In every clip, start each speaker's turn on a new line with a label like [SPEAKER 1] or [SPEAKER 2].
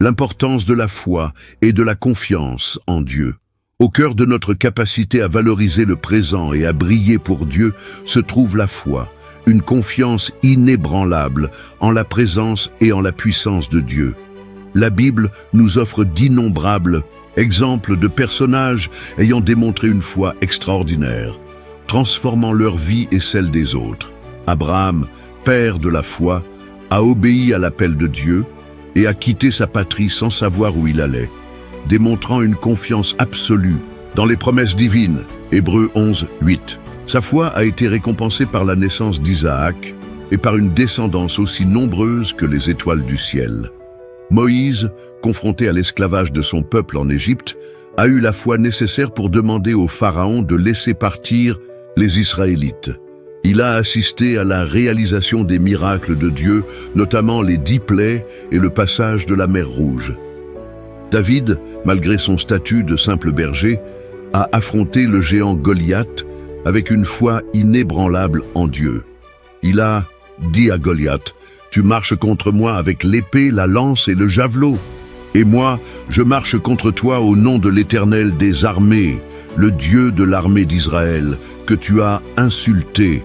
[SPEAKER 1] l'importance de la foi et de la confiance en Dieu. Au cœur de notre capacité à valoriser le présent et à briller pour Dieu se trouve la foi, une confiance inébranlable en la présence et en la puissance de Dieu. La Bible nous offre d'innombrables exemples de personnages ayant démontré une foi extraordinaire, transformant leur vie et celle des autres. Abraham, père de la foi, a obéi à l'appel de Dieu et a quitté sa patrie sans savoir où il allait, démontrant une confiance absolue dans les promesses divines. Hébreux 11, 8. Sa foi a été récompensée par la naissance d'Isaac et par une descendance aussi nombreuse que les étoiles du ciel. Moïse, confronté à l'esclavage de son peuple en Égypte, a eu la foi nécessaire pour demander au Pharaon de laisser partir les Israélites. Il a assisté à la réalisation des miracles de Dieu, notamment les 10 plaies et le passage de la mer Rouge. David, malgré son statut de simple berger, a affronté le géant Goliath avec une foi inébranlable en Dieu. Il a dit à Goliath: « Tu marches contre moi avec l'épée, la lance et le javelot. Et moi, je marche contre toi au nom de l'Éternel des armées, le Dieu de l'armée d'Israël, que tu as insulté. »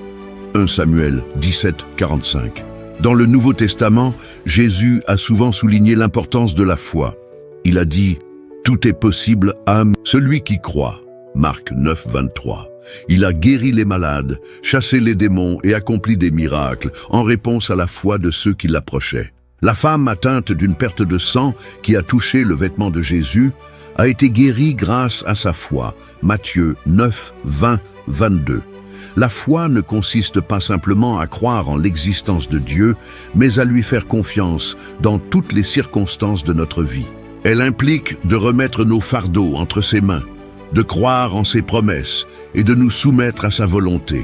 [SPEAKER 1] 1 Samuel 17, 45. Dans le Nouveau Testament, Jésus a souvent souligné l'importance de la foi. Il a dit « Tout est possible à celui qui croit » Marc 9, 23. Il a guéri les malades, chassé les démons et accompli des miracles en réponse à la foi de ceux qui l'approchaient. La femme atteinte d'une perte de sang qui a touché le vêtement de Jésus a été guérie grâce à sa foi. Matthieu 9, 20, 22. La foi ne consiste pas simplement à croire en l'existence de Dieu, mais à lui faire confiance dans toutes les circonstances de notre vie. Elle implique de remettre nos fardeaux entre ses mains, de croire en ses promesses et de nous soumettre à sa volonté.